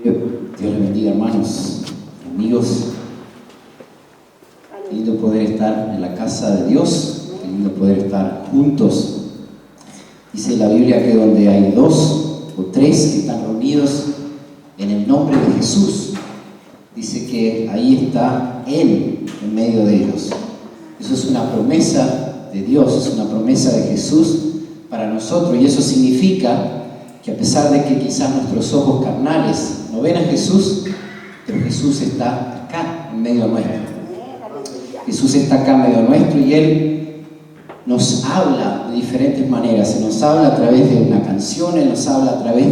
Dios les bendiga, hermanos, amigos. Qué lindo poder estar en la casa de Dios, qué lindo poder estar juntos. Dice la Biblia que donde hay dos o tres que están reunidos en el nombre de Jesús, dice que ahí está Él en medio de ellos. Eso es una promesa de Dios, es una promesa de Jesús para nosotros, y eso significa que a pesar de que quizás nuestros ojos carnales no ven a Jesús, pero Jesús está acá en medio nuestro. Jesús está acá en medio nuestro y Él nos habla de diferentes maneras. Se nos habla a través de una canción, Él nos habla a través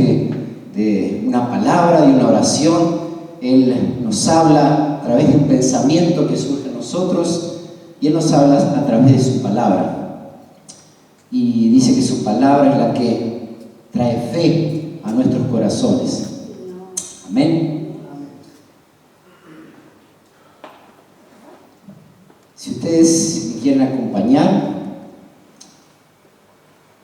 de una palabra, de una oración. Él nos habla a través de un pensamiento que surge en nosotros y Él nos habla a través de su palabra. Y dice que su palabra es la que trae fe a nuestros corazones. Amén. Si ustedes me quieren acompañar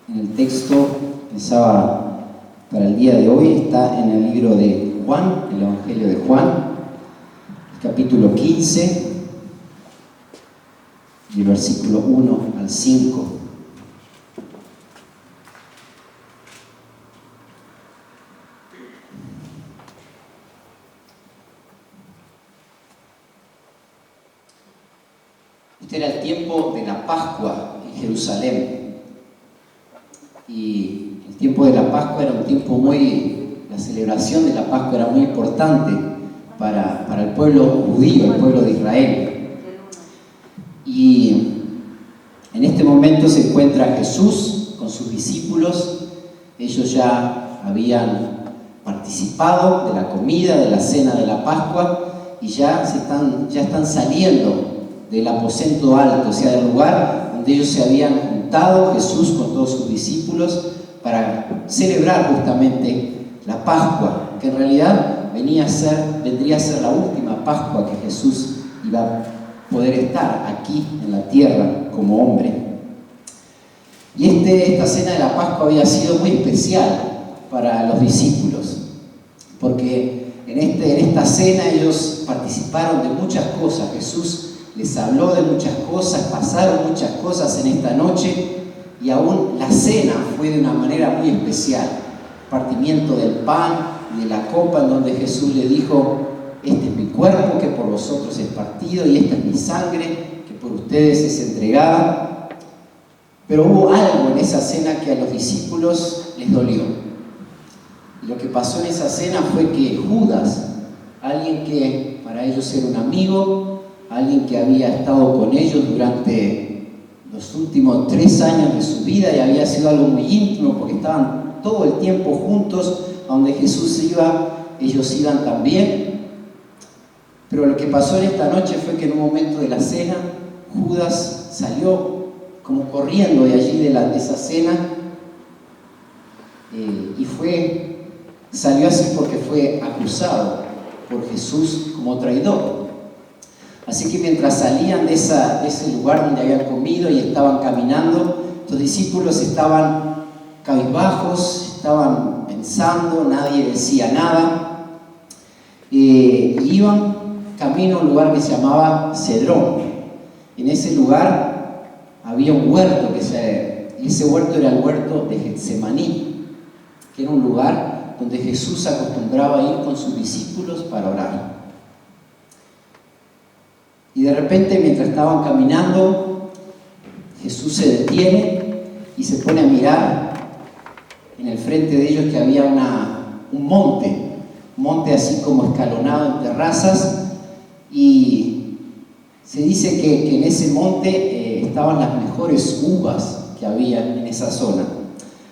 en el texto, pensaba para el día de hoy, está en el libro de Juan, el Evangelio de Juan, el capítulo 15, y el versículo 1 al 5. Este era el tiempo de la Pascua en Jerusalén. Y el tiempo de la Pascua era un tiempo la celebración de la Pascua era muy importante para el pueblo judío, el pueblo de Israel. Y en este momento se encuentra Jesús con sus discípulos. Ellos ya habían participado de la comida, de la cena de la Pascua, y ya están saliendo del aposento alto, o sea, del lugar donde ellos se habían juntado, Jesús con todos sus discípulos, para celebrar justamente la Pascua, que en realidad vendría a ser la última Pascua que Jesús iba a poder estar aquí en la tierra como hombre. Y esta cena de la Pascua había sido muy especial para los discípulos, porque en esta cena ellos participaron de muchas cosas. Jesús les habló de muchas cosas, pasaron muchas cosas en esta noche, y aún la cena fue de una manera muy especial. Partimiento del pan y de la copa, en donde Jesús le dijo: este es mi cuerpo que por vosotros es partido, y esta es mi sangre que por ustedes es entregada. Pero hubo algo en esa cena que a los discípulos les dolió. Y lo que pasó en esa cena fue que Judas, alguien que para ellos era un amigo, alguien que había estado con ellos durante los últimos 3 años de su vida, y había sido algo muy íntimo porque estaban todo el tiempo juntos. A donde Jesús iba, ellos iban también. Pero lo que pasó en esta noche fue que en un momento de la cena, Judas salió como corriendo de allí de esa cena, y salió así porque fue acusado por Jesús como traidor. Así que mientras salían de ese lugar donde habían comido y estaban caminando, los discípulos estaban cabizbajos, estaban pensando, nadie decía nada. Iban camino a un lugar que se llamaba Cedrón. En ese lugar había un huerto, y ese huerto era el huerto de Getsemaní, que era un lugar donde Jesús acostumbraba a ir con sus discípulos para orar. Y de repente, mientras estaban caminando, Jesús se detiene y se pone a mirar en el frente de ellos, que había un monte así como escalonado en terrazas, y se dice que en ese monte estaban las mejores uvas que había en esa zona.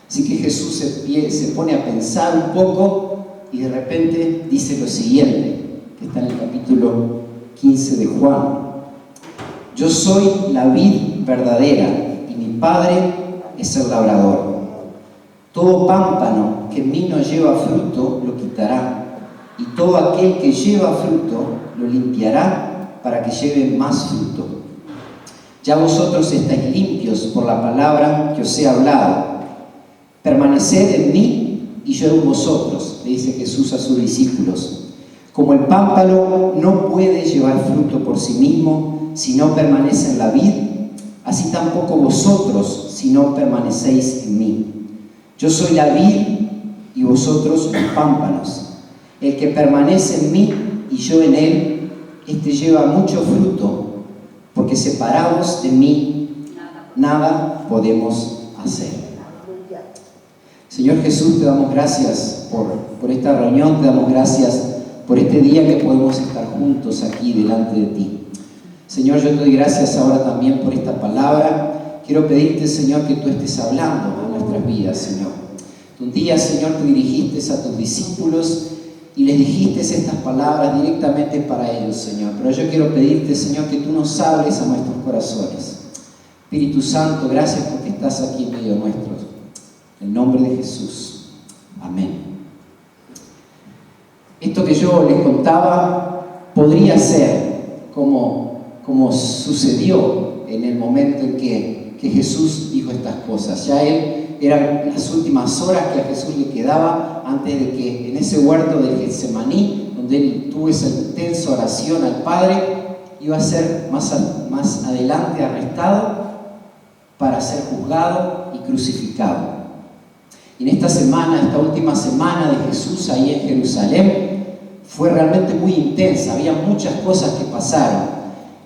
Así que Jesús se pone a pensar un poco y de repente dice lo siguiente, que está en el capítulo 15 de Juan: yo soy la vid verdadera y mi Padre es el labrador. Todo pámpano que en mí no lleva fruto lo quitará, y todo aquel que lleva fruto lo limpiará para que lleve más fruto. Ya vosotros estáis limpios por la palabra que os he hablado. Permaneced en mí y yo en vosotros, le dice Jesús a sus discípulos. Como el pámpano no puede llevar fruto por sí mismo si no permanece en la vid, así tampoco vosotros si no permanecéis en mí. Yo soy la vid y vosotros los pámpanos. El que permanece en mí y yo en él, este lleva mucho fruto, porque separados de mí nada podemos hacer. Señor Jesús, te damos gracias por esta reunión, te damos gracias por este día que podemos estar juntos aquí delante de ti. Señor, yo te doy gracias ahora también por esta palabra. Quiero pedirte, Señor, que tú estés hablando a nuestras vidas, Señor. Un día, Señor, te dirigiste a tus discípulos y les dijiste estas palabras directamente para ellos, Señor. Pero yo quiero pedirte, Señor, que tú nos hables a nuestros corazones. Espíritu Santo, gracias porque estás aquí en medio nuestro. En el nombre de Jesús. Amén. Esto que yo les contaba podría ser como sucedió en el momento en que Jesús dijo estas cosas. Ya eran las últimas horas que a Jesús le quedaba antes de que en ese huerto del Getsemaní, donde él tuvo esa intensa oración al Padre, iba a ser más adelante arrestado para ser juzgado y crucificado. Y en esta última semana de Jesús ahí en Jerusalén, fue realmente muy intensa, había muchas cosas que pasaron.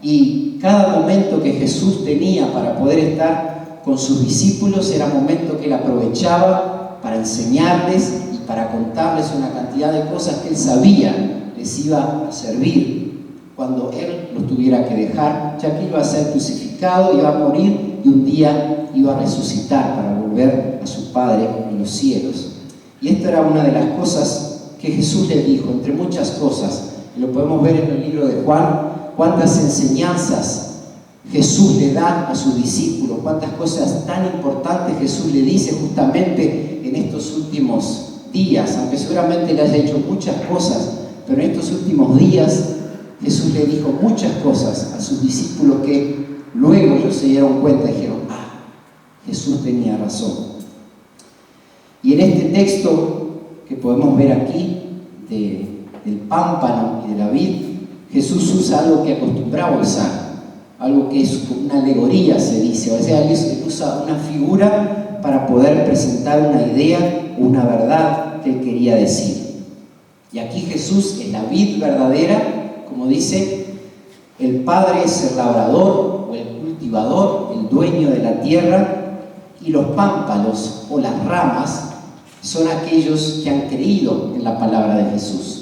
Y cada momento que Jesús tenía para poder estar con sus discípulos era momento que él aprovechaba para enseñarles y para contarles una cantidad de cosas que él sabía les iba a servir cuando él los tuviera que dejar, ya que iba a ser crucificado, iba a morir y un día iba a resucitar para volver a su Padre en los cielos. Y esta era una de las cosas que Jesús les dijo, entre muchas cosas, y lo podemos ver en el libro de Juan, cuántas enseñanzas Jesús le da a sus discípulos, cuántas cosas tan importantes Jesús le dice justamente en estos últimos días, aunque seguramente le haya hecho muchas cosas, pero en estos últimos días Jesús le dijo muchas cosas a sus discípulos que luego ellos se dieron cuenta y dijeron, Jesús tenía razón. Y en este texto que podemos ver aquí del pámpano y de la vid, Jesús usa algo que acostumbraba usar, algo que es una alegoría, se dice, o sea, él usa una figura para poder presentar una idea, una verdad que él quería decir. Y aquí Jesús es la vid verdadera, como dice, el Padre es el labrador o el cultivador, el dueño de la tierra, y los pámpanos o las ramas son aquellos que han creído en la palabra de Jesús.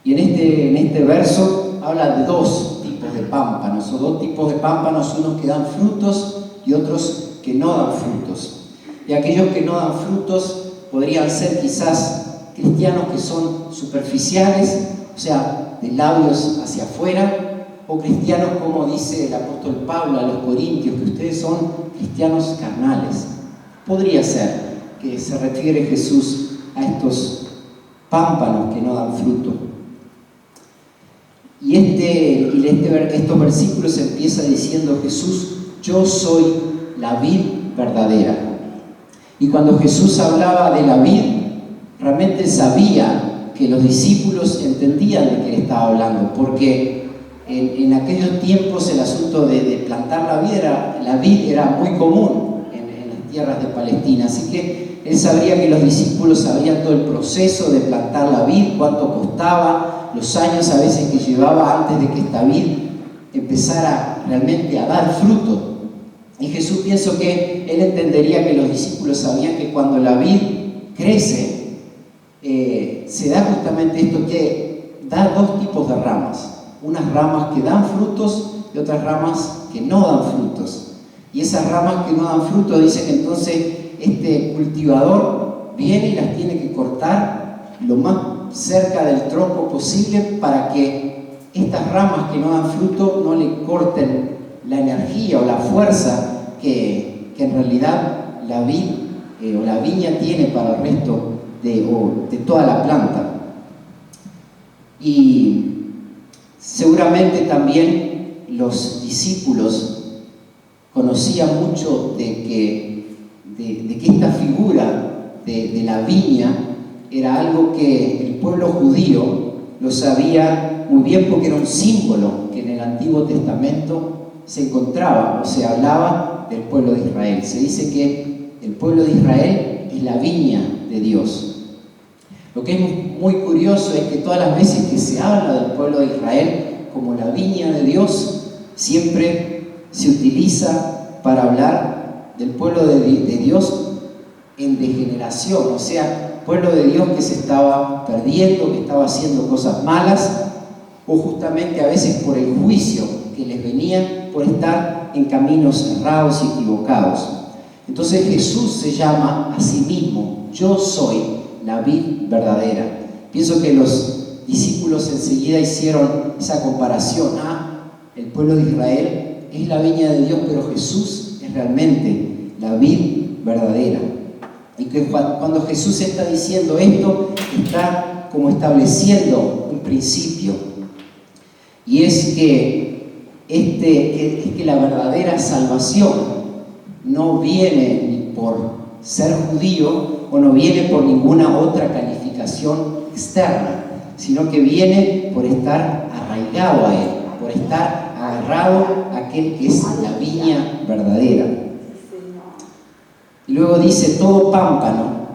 Y en este verso habla de dos tipos de pámpanos, o dos tipos de pámpanos, unos que dan frutos y otros que no dan frutos. Y aquellos que no dan frutos podrían ser quizás cristianos que son superficiales, o sea, de labios hacia afuera, o cristianos como dice el apóstol Pablo a los Corintios, que ustedes son cristianos carnales. Podría ser que se refiere Jesús a estos pámpanos que no dan fruto. Y estos versículos empieza diciendo Jesús, yo soy la vid verdadera. Y cuando Jesús hablaba de la vid, realmente sabía que los discípulos entendían de qué estaba hablando, porque en aquellos tiempos el asunto de plantar la vid era muy común en las tierras de Palestina, así que él sabría que los discípulos sabían todo el proceso de plantar la vid, cuánto costaba, los años a veces que llevaba antes de que esta vid empezara realmente a dar fruto. Y Jesús, pienso que él entendería que los discípulos sabían que cuando la vid crece, se da justamente esto, que da dos tipos de ramas. Unas ramas que dan frutos y otras ramas que no dan frutos. Y esas ramas que no dan frutos, dice que entonces este cultivador viene y las tiene que cortar lo más cerca del tronco posible para que estas ramas que no dan fruto no le corten la energía o la fuerza que en realidad la vid o la viña tiene para el resto de toda la planta. Y seguramente también los discípulos conocían mucho de que esta figura de la viña era algo que el pueblo judío lo sabía muy bien porque era un símbolo que en el Antiguo Testamento se encontraba o se hablaba del pueblo de Israel. Se dice que el pueblo de Israel es la viña de Dios. Lo que es muy curioso es que todas las veces que se habla del pueblo de Israel como la viña de Dios, siempre se utiliza para hablar del pueblo de Dios en degeneración, o sea, pueblo de Dios que se estaba perdiendo, que estaba haciendo cosas malas, o justamente a veces por el juicio que les venía por estar en caminos errados y equivocados. Entonces Jesús se llama a sí mismo: yo soy la vid verdadera. Pienso que los discípulos enseguida hicieron esa comparación. El pueblo de Israel es la viña de Dios, pero Jesús es realmente la vid verdadera. Y que cuando Jesús está diciendo esto, está como estableciendo un principio. Y es que la verdadera salvación no viene ni por ser judío o no viene por ninguna otra calificación externa, sino que viene por estar arraigado a Él, por estar agarrado a aquel que es la viña verdadera. Y luego dice: todo pámpano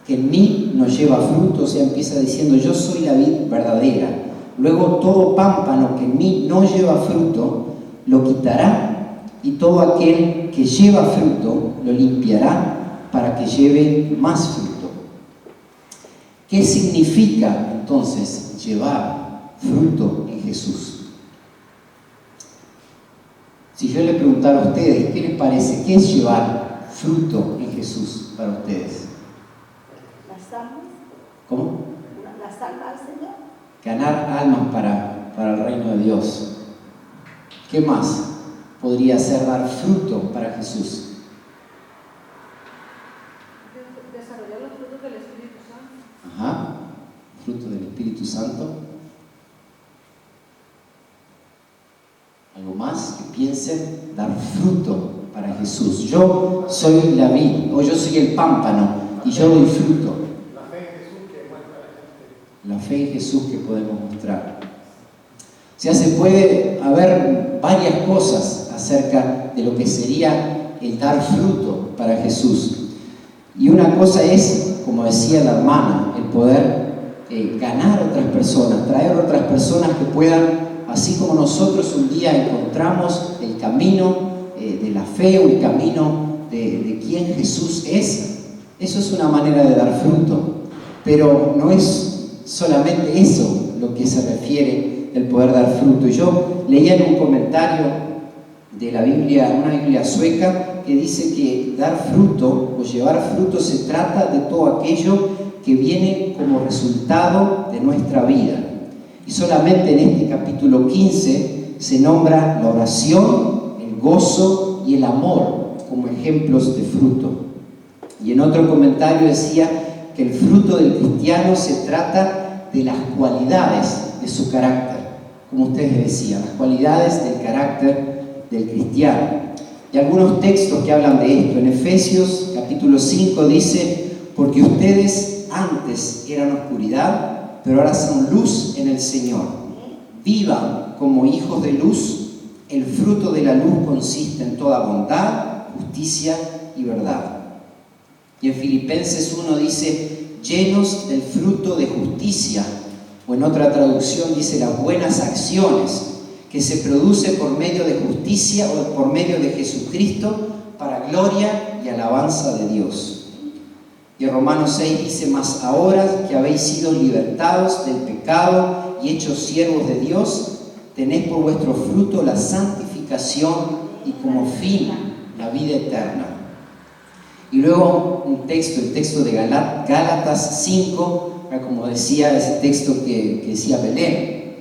que en mí no lleva fruto, o sea, empieza diciendo: yo soy la vid verdadera. Luego, todo pámpano que en mí no lleva fruto, lo quitará, y todo aquel que lleva fruto, lo limpiará para que lleve más fruto. ¿Qué significa entonces llevar fruto en Jesús? Si yo le preguntara a ustedes, ¿qué les parece? ¿Qué es llevar fruto en Jesús para ustedes? Las almas. ¿Cómo? Las almas, Señor. Ganar almas para el reino de Dios. ¿Qué más podría ser dar fruto para Jesús? Desarrollar los frutos del Espíritu Santo. Ajá, fruto del Espíritu Santo. ¿Algo más que piensen? Dar fruto para Jesús. Yo soy la vid, o yo soy el pámpano, y yo doy fruto. La fe en Jesús que muestra la gente. La fe en Jesús que podemos mostrar. O sea, se puede haber varias cosas acerca de lo que sería el dar fruto para Jesús. Y una cosa es, como decía la hermana, el poder ganar a otras personas, traer a otras personas que puedan, así como nosotros un día encontramos el camino de la fe o el camino de quién Jesús es. Eso es una manera de dar fruto, pero no es solamente eso lo que se refiere el poder dar fruto. Yo leía en un comentario de la Biblia, una Biblia sueca, que dice que dar fruto o llevar fruto se trata de todo aquello que viene como resultado de nuestra vida. Y solamente en este capítulo 15 se nombra la oración, el gozo y el amor como ejemplos de fruto. Y en otro comentario decía que el fruto del cristiano se trata de las cualidades de su carácter, como ustedes decían, las cualidades del carácter del cristiano. Y algunos textos que hablan de esto. En Efesios capítulo 5 dice: porque ustedes antes eran oscuridad, pero ahora son luz en el Señor. Vivan como hijos de luz. El fruto de la luz consiste en toda bondad, justicia y verdad. Y en Filipenses 1 dice: llenos del fruto de justicia, o en otra traducción dice las buenas acciones, que se produce por medio de justicia o por medio de Jesucristo para gloria y alabanza de Dios. Y en Romanos 6 dice: mas ahora que habéis sido libertados del pecado y hechos siervos de Dios, tenéis por vuestro fruto la santificación y como fin la vida eterna. Y luego un texto, el texto de Gálatas 5, como decía ese texto que decía Belén,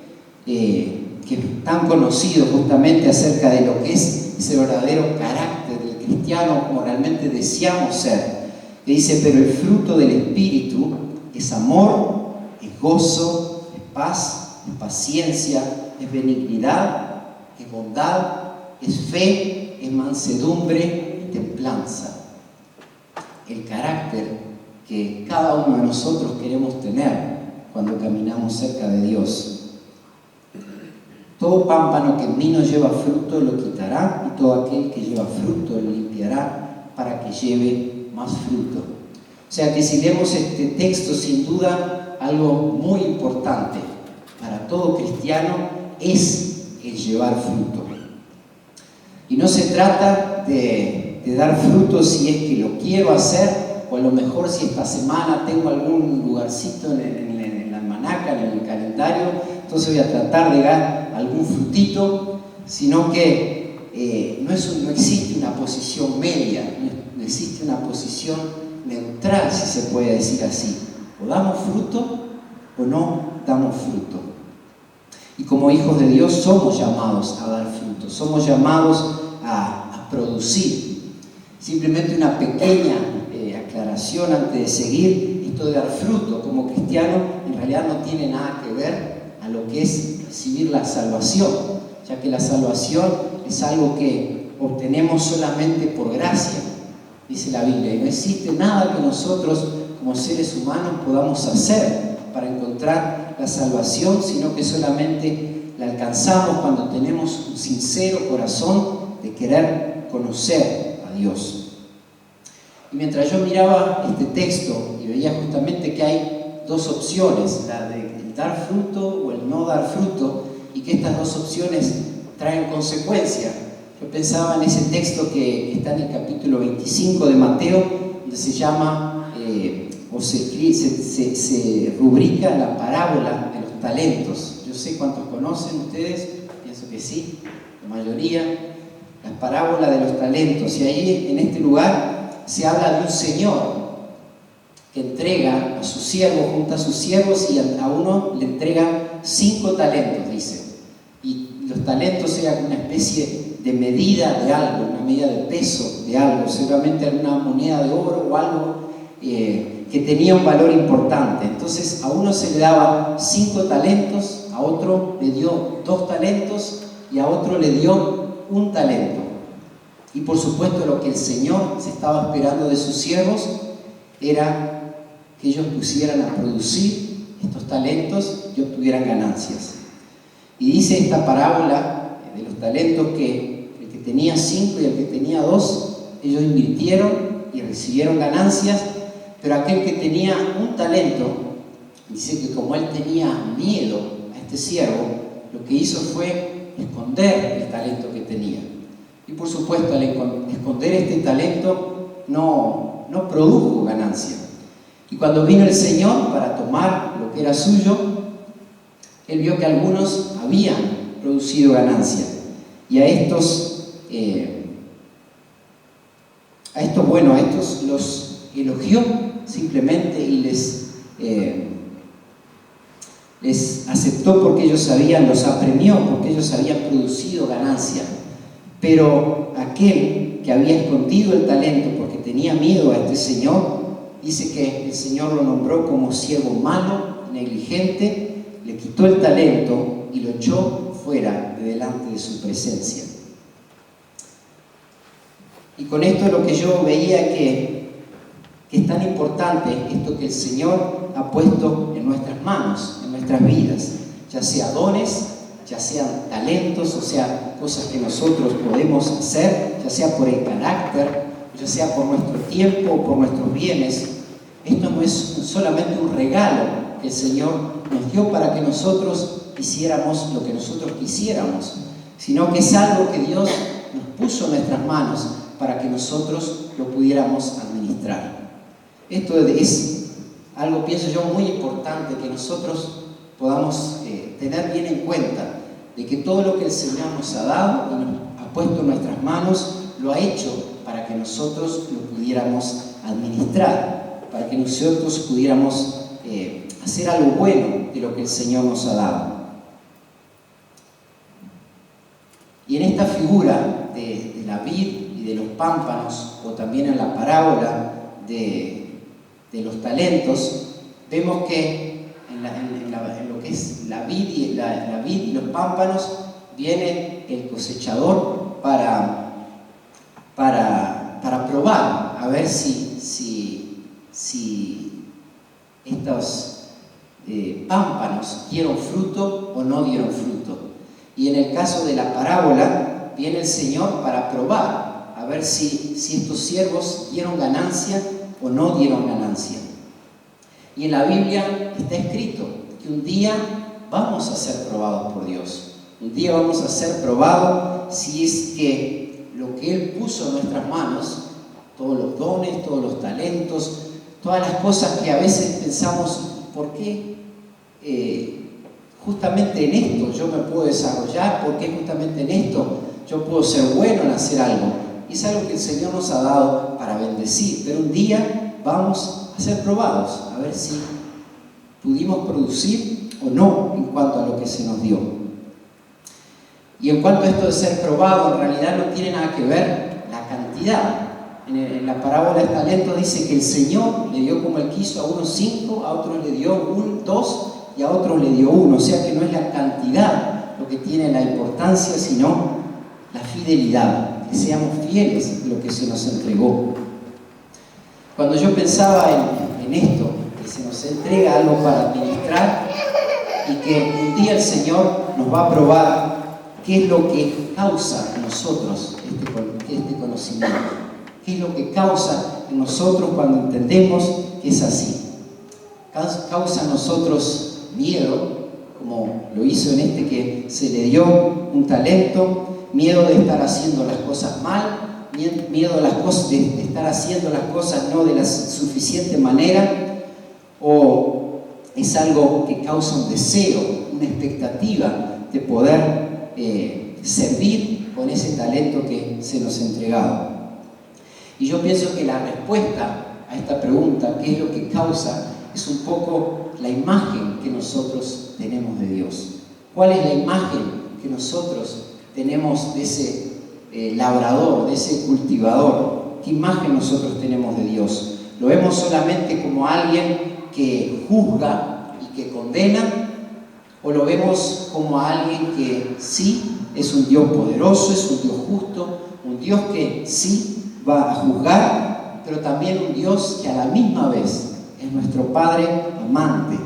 que es tan conocido justamente acerca de lo que es ese verdadero carácter del cristiano, como realmente deseamos ser. Que dice: pero el fruto del Espíritu es amor, es gozo, es paz, es paciencia, es benignidad, es bondad, es fe, es mansedumbre y templanza. El carácter que cada uno de nosotros queremos tener cuando caminamos cerca de Dios. Todo pámpano que en mí no lleva fruto lo quitará, y todo aquel que lleva fruto lo limpiará para que lleve más fruto. O sea que si leemos este texto, sin duda, algo muy importante para todo cristiano es el llevar fruto. Y no se trata de dar fruto si es que lo quiero hacer, o a lo mejor si esta semana tengo algún lugarcito en la almanaca, en el calendario, entonces voy a tratar de dar algún frutito, sino que no existe una posición media, no existe una posición neutral, si se puede decir así. O damos fruto o no damos fruto. Y como hijos de Dios somos llamados a dar fruto, somos llamados a producir. Simplemente una pequeña aclaración antes de seguir. Esto de dar fruto como cristiano en realidad no tiene nada que ver a lo que es recibir la salvación, ya que la salvación es algo que obtenemos solamente por gracia, dice la Biblia, y no existe nada que nosotros como seres humanos podamos hacer para encontrar la salvación, sino que solamente la alcanzamos cuando tenemos un sincero corazón de querer conocer a Dios. Y mientras yo miraba este texto y veía justamente que hay dos opciones, la de dar fruto o el no dar fruto, y que estas dos opciones traen consecuencias, yo pensaba en ese texto que está en el capítulo 25 de Mateo, donde se llama o se rubrica la parábola de los talentos. Yo sé cuántos conocen ustedes, pienso que sí, la mayoría, la parábola de los talentos. Y ahí en este lugar se habla de un señor que entrega a su siervo, junta a sus siervos, y a uno le entrega 5 talentos, dice. Y los talentos eran una especie de medida de algo, una medida de peso de algo, seguramente alguna moneda de oro o algo que tenía un valor importante. Entonces a uno se le daba 5 talentos, a otro le dio 2 talentos y a otro le dio 1 talento. Y por supuesto lo que el Señor se estaba esperando de sus siervos era que ellos pusieran a producir estos talentos y obtuvieran ganancias. Y dice esta parábola de los talentos que el que tenía 5 y el que tenía 2, ellos invirtieron y recibieron ganancias, pero aquel que tenía 1 talento, dice que como él tenía miedo a este siervo, lo que hizo fue esconder el talento que tenía. Y por supuesto, al esconder este talento no produjo ganancia. Y cuando vino el Señor para tomar lo que era suyo, Él vio que algunos habían producido ganancia. Y a estos los elogió simplemente y les aceptó porque los apremió, porque ellos habían producido ganancia. Pero aquel que había escondido el talento porque tenía miedo a este señor, dice que el Señor lo nombró como siervo malo, negligente, le quitó el talento y lo echó fuera de delante de su presencia. Y con esto lo que yo veía que es tan importante esto que el Señor ha puesto en nuestras manos, en nuestras vidas, ya sea dones, ya sean talentos, o sea, cosas que nosotros podemos hacer, ya sea por el carácter, ya sea por nuestro tiempo o por nuestros bienes. Esto no es solamente un regalo que el Señor nos dio para que nosotros hiciéramos lo que nosotros quisiéramos, sino que es algo que Dios nos puso en nuestras manos para que nosotros lo pudiéramos administrar. Esto es algo, pienso yo, muy importante que nosotros podamos tener bien en cuenta, de que todo lo que el Señor nos ha dado y nos ha puesto en nuestras manos, lo ha hecho para que nosotros lo pudiéramos administrar, para que nosotros pudiéramos hacer algo bueno de lo que el Señor nos ha dado. Y en esta figura de la vid y de los pámpanos, o también en la parábola de los talentos, vemos que en lo que es la vid y los pámpanos, viene el cosechador para probar, a ver si estos pámpanos dieron fruto o no dieron fruto. Y en el caso de la parábola, viene el Señor para probar, a ver si estos siervos dieron ganancia o no dieron ganancia. Y en la Biblia está escrito que un día vamos a ser probados por Dios. Un día vamos a ser probados si es que lo que Él puso en nuestras manos, todos los dones, todos los talentos, todas las cosas que a veces pensamos, ¿por qué justamente en esto yo me puedo desarrollar? ¿Por qué justamente en esto yo puedo ser bueno en hacer algo? Y es algo que el Señor nos ha dado para bendecir, pero un día vamos a ser probados, a ver si pudimos producir o no en cuanto a lo que se nos dio. Y en cuanto a esto de ser probado, en realidad no tiene nada que ver la cantidad. En la parábola de talentos dice que el Señor le dio como Él quiso, a unos 5, a otros le dio 2 y a otros le dio 1. O sea que no es la cantidad lo que tiene la importancia, sino la fidelidad, que seamos fieles a lo que se nos entregó. Cuando yo pensaba en esto, que se nos entrega algo para administrar y que un día el Señor nos va a probar qué es lo que causa en nosotros este conocimiento, qué es lo que causa en nosotros cuando entendemos que es así. Causa en nosotros miedo, como lo hizo en este que se le dio un talento, miedo de estar haciendo las cosas mal, miedo de estar haciendo las cosas no de la suficiente manera, o es algo que causa un deseo, una expectativa de poder servir con ese talento que se nos ha entregado. Y yo pienso que la respuesta a esta pregunta, ¿qué es lo que causa?, es un poco la imagen que nosotros tenemos de Dios. ¿Cuál es la imagen que nosotros tenemos de ese labrador, de ese cultivador? ¿Qué imagen nosotros tenemos de Dios? ¿Lo vemos solamente como alguien que juzga y que condena? ¿O lo vemos como alguien que sí es un Dios poderoso, es un Dios justo, un Dios que sí va a juzgar, pero también un Dios que a la misma vez es nuestro Padre amante,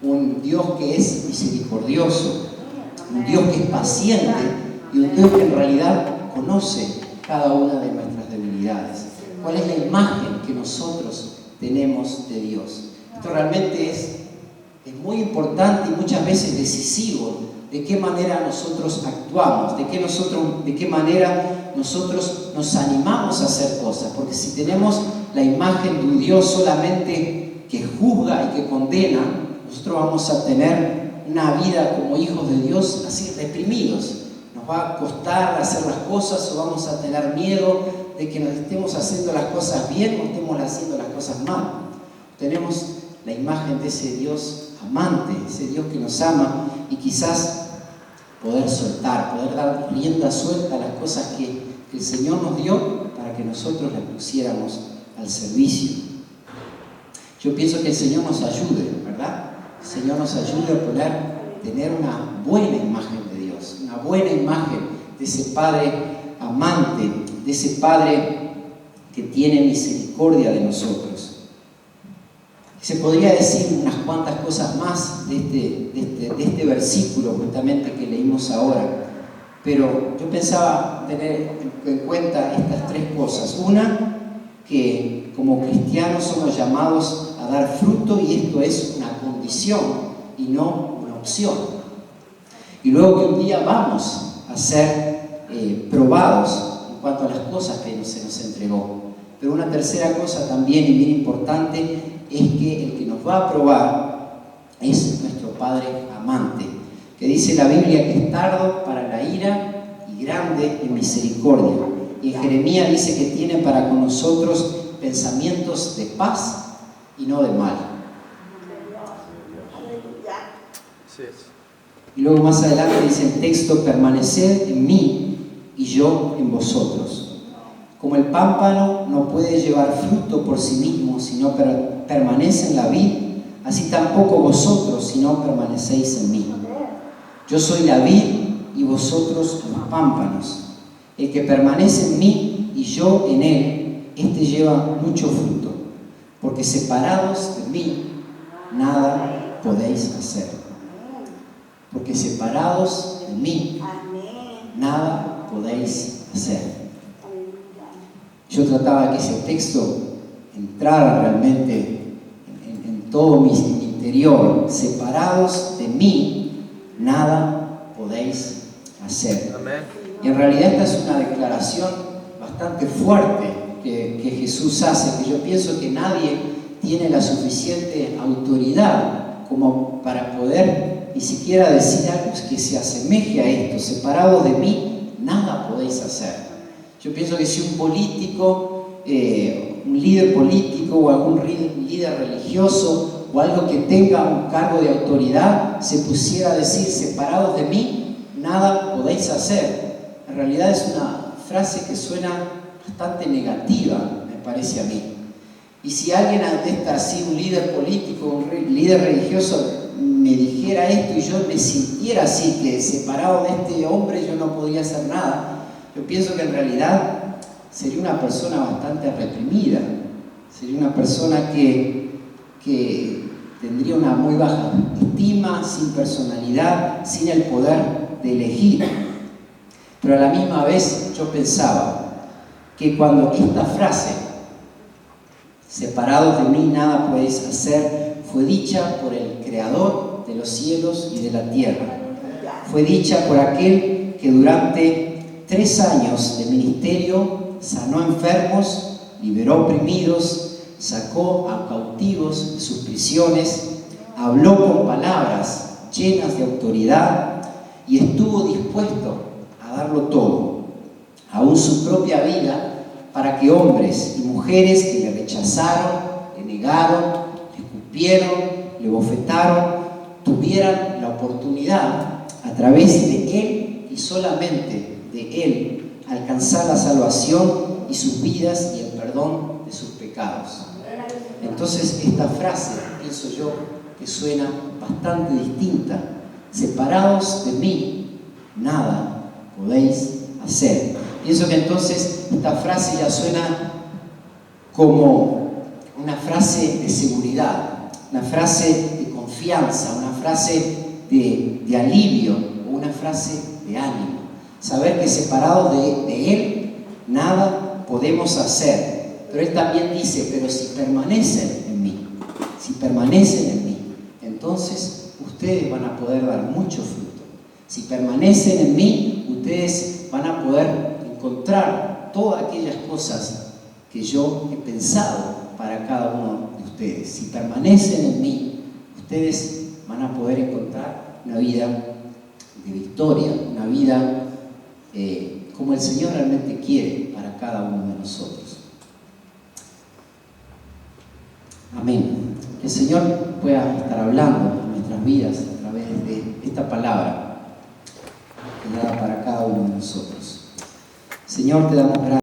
un Dios que es misericordioso, un Dios que es paciente y un Dios que en realidad conoce cada una de nuestras debilidades? ¿Cuál es la imagen que nosotros tenemos de Dios? Esto realmente es muy importante y muchas veces decisivo de qué manera nosotros actuamos, de qué manera nosotros nos animamos a hacer cosas, porque si tenemos la imagen de un Dios solamente que juzga y que condena, nosotros vamos a tener una vida como hijos de Dios así reprimidos. Nos va a costar hacer las cosas o vamos a tener miedo de que nos estemos haciendo las cosas bien o estemos haciendo las cosas mal. Tenemos la imagen de ese Dios amante, ese Dios que nos ama, y quizás poder soltar, poder dar rienda suelta a las cosas que el Señor nos dio para que nosotros las pusiéramos al servicio. Yo pienso que el Señor nos ayude, ¿verdad? El Señor nos ayude a poder tener una buena imagen de Dios, una buena imagen de ese Padre amante, de ese Padre que tiene misericordia de nosotros. Se podría decir unas cuantas cosas más de este versículo justamente que leímos ahora, pero yo pensaba tener en cuenta estas 3 cosas. Una, que como cristianos somos llamados a dar fruto y esto es una condición y no una opción. Y luego que un día vamos a ser probados en cuanto a las cosas que se nos entregó. Pero una tercera cosa también y bien importante es que el que nos va a probar es nuestro Padre amante, que dice la Biblia que es tardo para la ira y grande en misericordia. Y en Jeremías dice que tiene para con nosotros pensamientos de paz y no de mal. Y luego más adelante dice el texto: permaneced en mí y yo en vosotros. Como el pámpano no puede llevar fruto por sí mismo, sino permanece en la vid, así tampoco vosotros, si no permanecéis en mí. Yo soy la vid y vosotros los pámpanos. El que permanece en mí y yo en él, este lleva mucho fruto, porque separados de mí nada podéis hacer. Porque separados de mí, nada podéis hacer. Yo trataba que ese texto entrara realmente en todo mi interior. Separados de mí, nada podéis hacer. Amén. Y en realidad esta es una declaración bastante fuerte que Jesús hace, que yo pienso que nadie tiene la suficiente autoridad como para poder ni siquiera decir algo que se asemeje a esto. Separados de mí, nada podéis hacer. Yo pienso que si un político, un líder político o algún líder religioso o algo que tenga un cargo de autoridad se pusiera a decir, separados de mí, nada podéis hacer. En realidad es una frase que suena bastante negativa, me parece a mí. Y si alguien así, un líder político, un líder religioso, me dijera esto y yo me sintiera así, que separado de este hombre yo no podía hacer nada, yo pienso que en realidad sería una persona bastante reprimida, sería una persona que tendría una muy baja estima, sin personalidad, sin el poder de elegir. Pero a la misma vez yo pensaba que cuando esta frase, separados de mí nada podéis hacer, fue dicha por el Creador de los cielos y de la tierra, fue dicha por aquel que durante 3 años de ministerio sanó enfermos, liberó oprimidos, sacó a cautivos de sus prisiones, habló con palabras llenas de autoridad y estuvo dispuesto a darlo todo, aún su propia vida, para que hombres y mujeres que le rechazaron, le negaron, le escupieron, le bofetaron, tuvieran la oportunidad a través de Él y solamente de Él alcanzar la salvación y sus vidas y el perdón de sus pecados. Entonces esta frase, pienso yo, que suena bastante distinta. Separados de mí, nada podéis hacer. Pienso que entonces esta frase ya suena como una frase de seguridad, una frase de confianza, una frase de alivio o una frase de ánimo. Saber que separados de Él, nada podemos hacer. Pero Él también dice, pero si permanecen en mí, entonces ustedes van a poder dar mucho fruto. Si permanecen en mí, ustedes van a poder encontrar todas aquellas cosas que yo he pensado para cada uno de ustedes. Si permanecen en mí, ustedes van a poder encontrar una vida de victoria, una vida como el Señor realmente quiere para cada uno de nosotros. Amén. Que el Señor pueda estar hablando en nuestras vidas a través de esta palabra que da para cada uno de nosotros. Señor, te damos gracias.